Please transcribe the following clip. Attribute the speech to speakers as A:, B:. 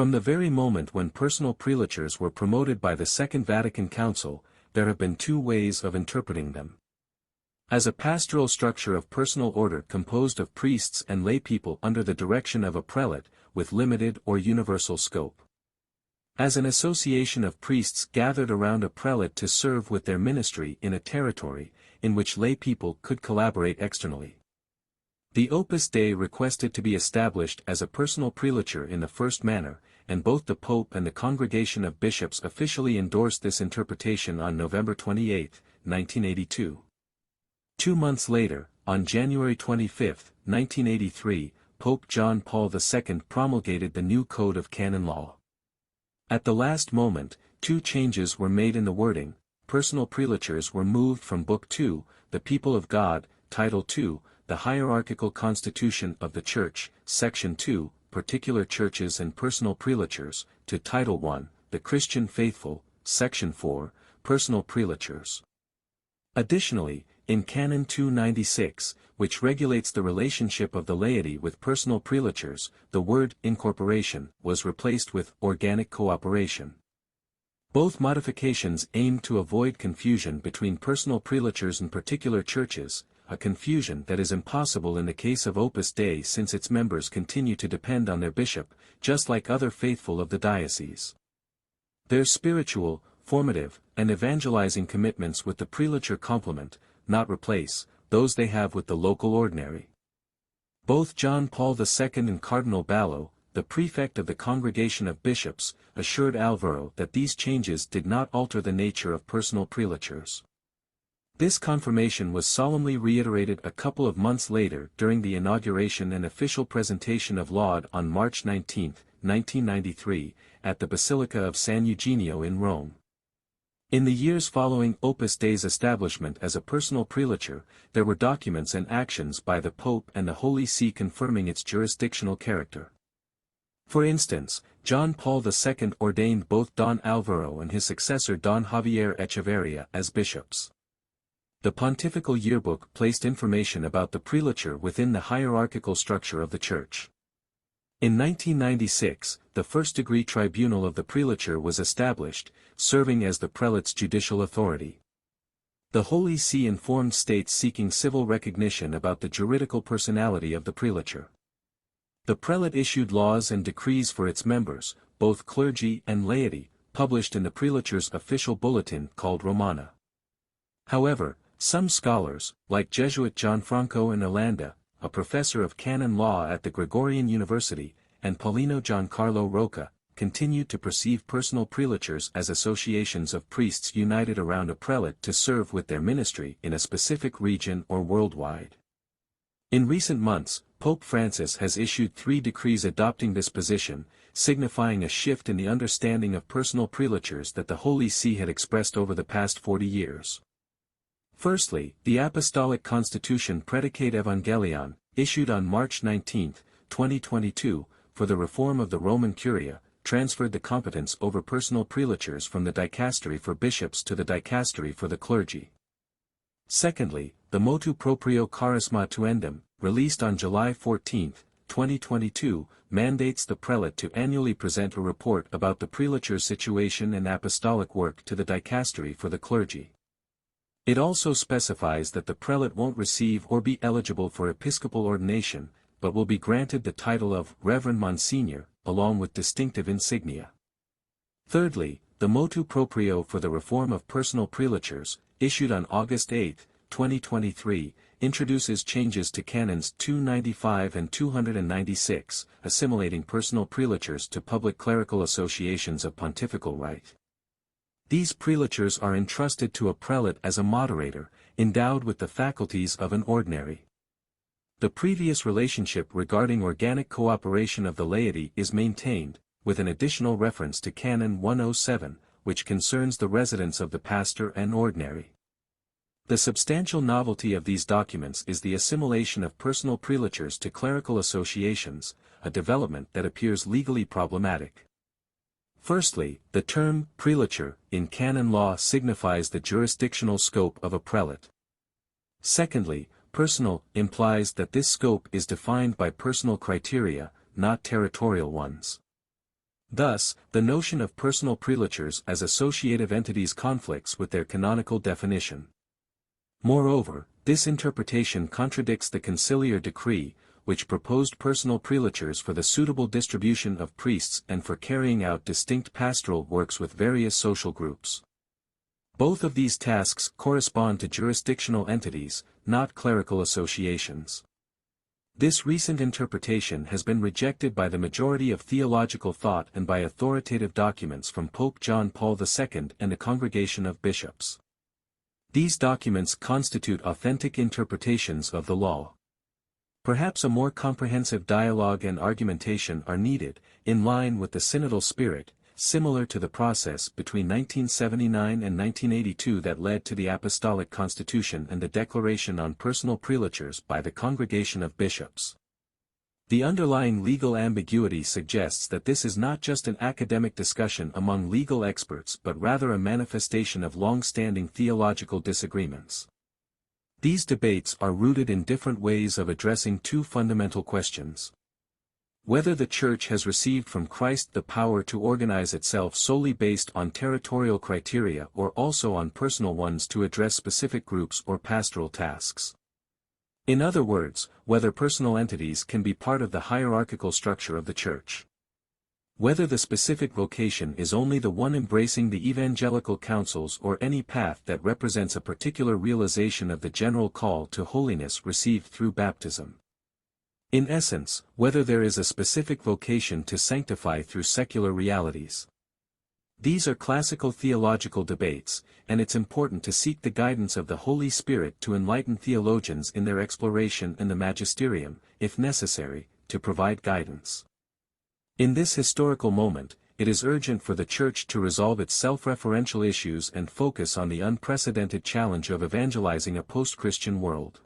A: From the very moment when personal prelatures were promoted by the Second Vatican Council, there have been two ways of interpreting them. As a pastoral structure of personal order composed of priests and laypeople under the direction of a prelate, with limited or universal scope. As an association of priests gathered around a prelate to serve with their ministry in a territory, in which laypeople could collaborate externally. The Opus Dei requested to be established as a personal prelature in the first manner, and both the Pope and the Congregation of Bishops officially endorsed this interpretation on November 28, 1982. 2 months later, on January 25, 1983, Pope John Paul II promulgated the new Code of Canon Law. At the last moment, two changes were made in the wording. Personal prelatures were moved from Book 2, The People of God, Title 2, The Hierarchical Constitution of the Church, Section 2, Particular Churches and Personal Prelatures, to Title 1, The Christian Faithful, Section 4, Personal Prelatures. Additionally, in Canon 296, which regulates the relationship of the laity with personal prelatures, the word incorporation was replaced with organic cooperation. Both modifications aim to avoid confusion between personal prelatures and particular churches, a confusion that is impossible in the case of Opus Dei since its members continue to depend on their bishop, just like other faithful of the diocese. Their spiritual, formative, and evangelizing commitments with the prelature complement, not replace, those they have with the local ordinary. Both John Paul II and Cardinal Ballo, the prefect of the Congregation of Bishops, assured Alvaro that these changes did not alter the nature of personal prelatures. This confirmation was solemnly reiterated a couple of months later during the inauguration and official presentation of Laud on March 19, 1993, at the Basilica of San Eugenio in Rome. In the years following Opus Dei's establishment as a personal prelature, there were documents and actions by the Pope and the Holy See confirming its jurisdictional character. For instance, John Paul II ordained both Don Alvaro and his successor Don Javier Echeverria as bishops. The Pontifical Yearbook placed information about the prelature within the hierarchical structure of the Church. In 1996, the first-degree tribunal of the prelature was established, serving as the prelate's judicial authority. The Holy See informed states seeking civil recognition about the juridical personality of the prelature. The prelate issued laws and decrees for its members, both clergy and laity, published in the prelature's official bulletin called Romana. However, some scholars, like Jesuit Gianfranco Inolanda, a professor of canon law at the Gregorian University, and Paulino Giancarlo Rocca, continued to perceive personal prelatures as associations of priests united around a prelate to serve with their ministry in a specific region or worldwide. In recent months, Pope Francis has issued 3 decrees adopting this position, signifying a shift in the understanding of personal prelatures that the Holy See had expressed over the past 40 years. Firstly, the Apostolic Constitution Predicate Evangelion, issued on March 19, 2022, for the reform of the Roman Curia, transferred the competence over personal prelatures from the dicastery for bishops to the dicastery for the clergy. Secondly, the Motu Proprio Charisma Tuendum, released on July 14, 2022, mandates the prelate to annually present a report about the prelature's situation and apostolic work to the dicastery for the clergy. It also specifies that the prelate won't receive or be eligible for episcopal ordination, but will be granted the title of Reverend Monsignor, along with distinctive insignia. Thirdly, the Motu Proprio for the Reform of Personal Prelatures, issued on August 8, 2023, introduces changes to Canons 295 and 296, assimilating personal prelatures to public clerical associations of pontifical right. These prelatures are entrusted to a prelate as a moderator, endowed with the faculties of an ordinary. The previous relationship regarding organic cooperation of the laity is maintained, with an additional reference to Canon 107, which concerns the residence of the pastor and ordinary. The substantial novelty of these documents is the assimilation of personal prelatures to clerical associations, a development that appears legally problematic. Firstly, the term prelature in canon law signifies the jurisdictional scope of a prelate. Secondly, personal implies that this scope is defined by personal criteria, not territorial ones. Thus, the notion of personal prelatures as associative entities conflicts with their canonical definition. Moreover, this interpretation contradicts the conciliar decree, which proposed personal prelatures for the suitable distribution of priests and for carrying out distinct pastoral works with various social groups. Both of these tasks correspond to jurisdictional entities, not clerical associations. This recent interpretation has been rejected by the majority of theological thought and by authoritative documents from Pope John Paul II and a congregation of bishops. These documents constitute authentic interpretations of the law. Perhaps a more comprehensive dialogue and argumentation are needed, in line with the synodal spirit, similar to the process between 1979 and 1982 that led to the Apostolic Constitution and the Declaration on Personal Prelatures by the Congregation of Bishops. The underlying legal ambiguity suggests that this is not just an academic discussion among legal experts but rather a manifestation of long-standing theological disagreements. These debates are rooted in different ways of addressing two fundamental questions. Whether the Church has received from Christ the power to organize itself solely based on territorial criteria or also on personal ones to address specific groups or pastoral tasks. In other words, whether personal entities can be part of the hierarchical structure of the Church. Whether the specific vocation is only the one embracing the evangelical counsels or any path that represents a particular realization of the general call to holiness received through baptism. In essence, whether there is a specific vocation to sanctify through secular realities. These are classical theological debates, and it's important to seek the guidance of the Holy Spirit to enlighten theologians in their exploration and the magisterium, if necessary, to provide guidance. In this historical moment, it is urgent for the Church to resolve its self-referential issues and focus on the unprecedented challenge of evangelizing a post-Christian world.